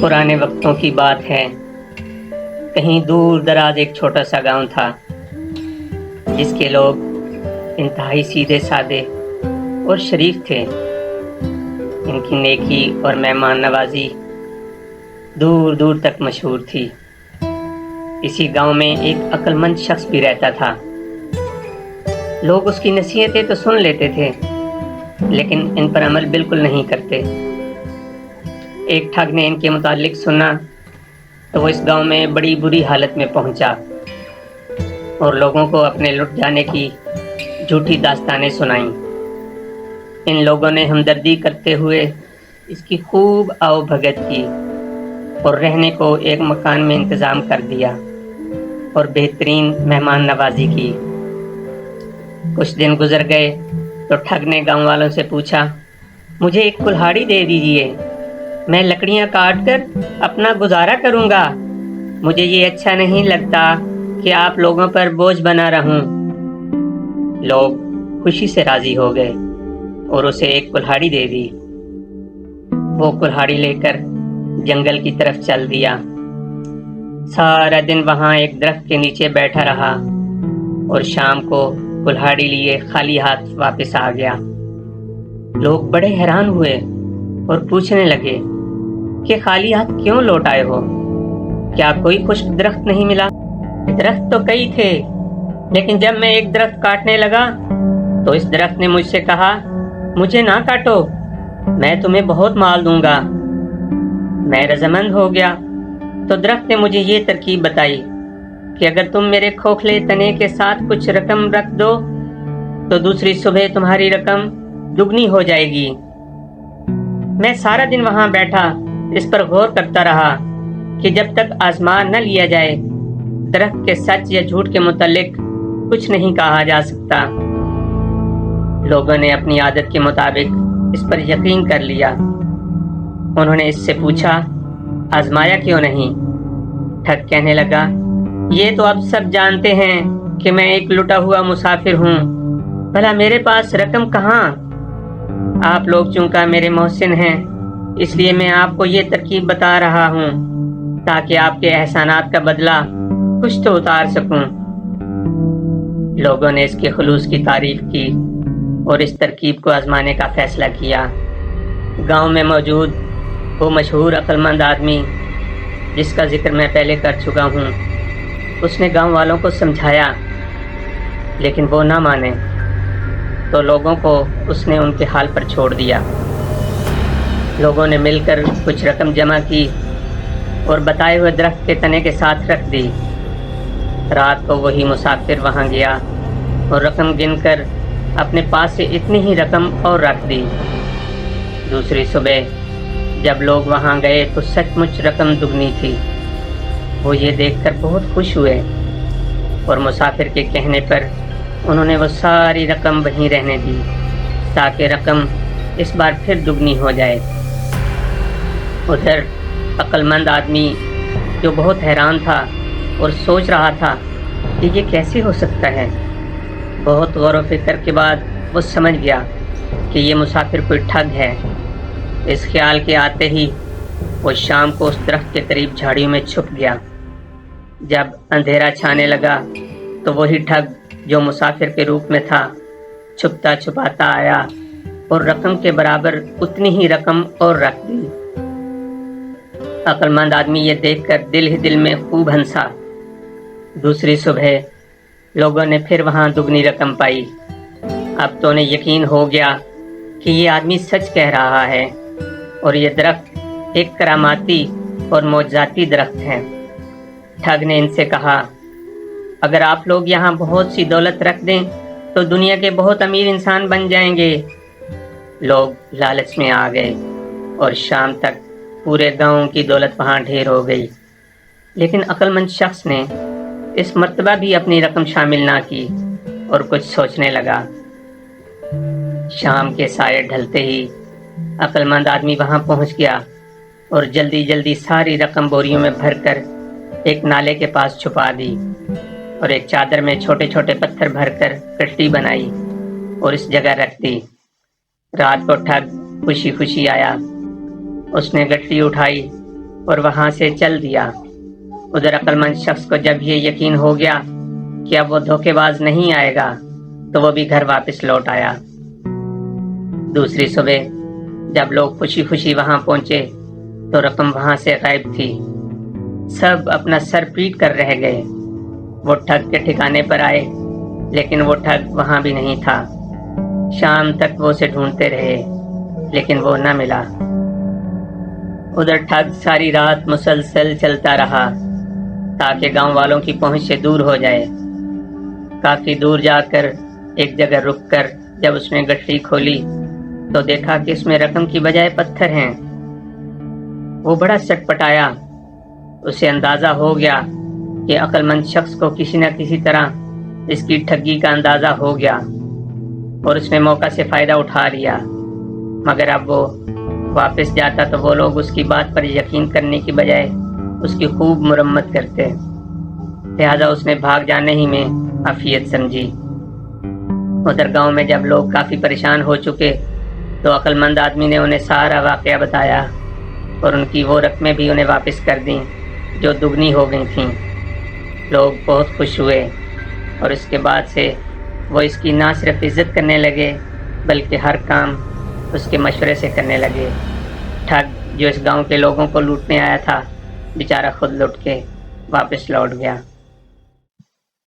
پرانے وقتوں کی بات ہے، کہیں دور دراز ایک چھوٹا سا گاؤں تھا جس کے لوگ انتہائی سیدھے سادے اور شریف تھے۔ ان کی نیکی اور مہمان نوازی دور دور تک مشہور تھی۔ اسی گاؤں میں ایک عقل مند شخص بھی رہتا تھا۔ لوگ اس کی نصیحتیں تو سن لیتے تھے لیکن ان پر عمل بالکل نہیں کرتے۔ ایک ٹھگ نے ان کے متعلق سنا تو وہ اس گاؤں میں بڑی بری حالت میں پہنچا اور لوگوں کو اپنے لٹ جانے کی جھوٹی داستانیں سنائیں۔ ان لوگوں نے ہمدردی کرتے ہوئے اس کی خوب آؤ بھگت کی اور رہنے کو ایک مکان میں انتظام کر دیا اور بہترین مہمان نوازی کی۔ کچھ دن گزر گئے تو ٹھگ نے گاؤں والوں سے پوچھا، مجھے ایک کلہاڑی دے دیجیے، میں لکڑیاں کاٹ کر اپنا گزارا کروں گا۔ مجھے یہ اچھا نہیں لگتا کہ آپ لوگوں پر بوجھ بنا رہوں۔ لوگ خوشی سے راضی ہو گئے اور اسے ایک کلہاڑی دے دی۔ وہ کلہاڑی لے کر جنگل کی طرف چل دیا۔ سارا دن وہاں ایک درخت کے نیچے بیٹھا رہا اور شام کو کلہاڑی لیے خالی ہاتھ واپس آ گیا۔ لوگ بڑے حیران ہوئے اور پوچھنے لگے کہ خالی ہاتھ کیوں لوٹ آئے ہو؟ کیا کوئی خشک درخت نہیں ملا؟ درخت تو کئی تھے لیکن جب میں ایک درخت کاٹنے لگا تو اس درخت نے مجھ سے کہا، مجھے نہ کاٹو، میں تمہیں بہت مال دوں گا۔ میں رضامند ہو گیا تو درخت نے مجھے یہ ترکیب بتائی کہ اگر تم میرے کھوکھلے تنے کے ساتھ کچھ رقم رکھ دو تو دوسری صبح تمہاری رقم دگنی ہو جائے گی۔ میں سارا دن وہاں بیٹھا اس پر غور کرتا رہا کہ جب تک آزمان نہ لیا جائے درخت کے سچ یا جھوٹ کے متعلق کچھ نہیں کہا جا سکتا۔ لوگوں نے اپنی عادت کے مطابق اس پر یقین کر لیا۔ انہوں نے اس سے پوچھا، آزمایا کیوں نہیں؟ ٹھگ کہنے لگا، یہ تو اب سب جانتے ہیں کہ میں ایک لٹا ہوا مسافر ہوں، بھلا میرے پاس رقم کہاں؟ آپ لوگ چونکہ میرے محسن ہیں اس لیے میں آپ کو یہ ترکیب بتا رہا ہوں تاکہ آپ کے احسانات کا بدلہ کچھ تو اتار سکوں۔ لوگوں نے اس کے خلوص کی تعریف کی اور اس ترکیب کو آزمانے کا فیصلہ کیا۔ گاؤں میں موجود وہ مشہور عقل مند آدمی جس کا ذکر میں پہلے کر چکا ہوں، اس نے گاؤں والوں کو سمجھایا لیکن وہ نہ مانے تو لوگوں کو اس نے ان کے حال پر چھوڑ دیا۔ لوگوں نے مل کر کچھ رقم جمع کی اور بتائے ہوئے درخت کے تنے کے ساتھ رکھ دی۔ رات کو وہی مسافر وہاں گیا اور رقم گن کر اپنے پاس سے اتنی ہی رقم اور رکھ دی۔ دوسری صبح جب لوگ وہاں گئے تو سچ مچ رقم دگنی تھی۔ وہ یہ دیکھ کر بہت خوش ہوئے اور مسافر کے کہنے پر انہوں نے وہ ساری رقم وہیں رہنے دی تاکہ رقم اس بار پھر دگنی ہو جائے۔ ادھر عقل مند آدمی جو بہت حیران تھا اور سوچ رہا تھا کہ یہ کیسے ہو سکتا ہے، بہت غور و فکر کے بعد وہ سمجھ گیا کہ یہ مسافر کوئی ٹھگ ہے۔ اس خیال کے آتے ہی وہ شام کو اس درخت کے قریب جھاڑیوں میں چھپ گیا۔ جب اندھیرا چھانے لگا تو وہی ٹھگ جو مسافر کے روپ میں تھا چھپتا چھپاتا آیا اور رقم کے برابر اتنی ہی رقم اور رکھ دی۔ عقل مند آدمی یہ دیکھ کر دل ہی دل میں خوب ہنسا۔ دوسری صبح لوگوں نے پھر وہاں دگنی رقم پائی۔ اب تو انہیں یقین ہو گیا کہ یہ آدمی سچ کہہ رہا ہے اور یہ درخت ایک کراماتی اور معجزاتی درخت ہے۔ ٹھگ نے ان سے کہا، اگر آپ لوگ یہاں بہت سی دولت رکھ دیں تو دنیا کے بہت امیر انسان بن جائیں گے۔ لوگ لالچ میں آ گئے اور شام تک پورے گاؤں کی دولت وہاں ڈھیر ہو گئی، لیکن عقل مند شخص نے اس مرتبہ بھی اپنی رقم شامل نہ کی اور کچھ سوچنے لگا۔ شام کے سائے ڈھلتے ہی عقل مند آدمی وہاں پہنچ گیا اور جلدی جلدی ساری رقم بوریوں میں بھر کر ایک نالے کے پاس چھپا دی اور ایک چادر میں چھوٹے چھوٹے پتھر بھر کر گٹی بنائی اور اس جگہ رکھ دی۔ رات کو ٹھگ خوشی خوشی آیا۔ اس نے گٹی اٹھائی اور وہاں سے چل دیا۔ ادھر عقلمند شخص کو جب یہ یقین ہو گیا کہ اب وہ دھوکے باز نہیں آئے گا تو وہ بھی گھر واپس لوٹ آیا۔ دوسری صبح جب لوگ خوشی خوشی وہاں پہنچے تو رقم وہاں سے غائب تھی۔ سب اپنا سر پیٹ کر رہ گئے۔ وہ ٹھگ کے ٹھکانے پر آئے لیکن وہ ٹھگ وہاں بھی نہیں تھا۔ شام تک وہ اسے ڈھونڈتے رہے لیکن وہ نہ ملا۔ ادھر ٹھگ ساری رات مسلسل چلتا رہا تاکہ گاؤں والوں کی پہنچ سے دور ہو جائے۔ کافی دور جا کر ایک جگہ رک کر جب اس نے گٹھڑی کھولی تو دیکھا کہ اس میں رقم کی بجائے پتھر ہیں۔ وہ بڑا سٹپٹایا۔ اسے اندازہ ہو گیا کہ عقلمند شخص کو کسی نہ کسی طرح اس کی ٹھگی کا اندازہ ہو گیا اور اس نے موقع سے فائدہ اٹھا لیا۔ مگر اب وہ واپس جاتا تو وہ لوگ اس کی بات پر یقین کرنے کی بجائے اس کی خوب مرمت کرتے، لہذا اس نے بھاگ جانے ہی میں عافیت سمجھی۔ ادھر گاؤں میں جب لوگ کافی پریشان ہو چکے تو عقلمند آدمی نے انہیں سارا واقعہ بتایا اور ان کی وہ رقمیں بھی انہیں واپس کر دیں جو دگنی ہو گئی تھیں۔ لوگ بہت خوش ہوئے اور اس کے بعد سے وہ اس کی نہ صرف عزت کرنے لگے بلکہ ہر کام اس کے مشورے سے کرنے لگے۔ ٹھگ جو اس گاؤں کے لوگوں کو لوٹنے آیا تھا بیچارہ خود لٹ کے واپس لوٹ گیا۔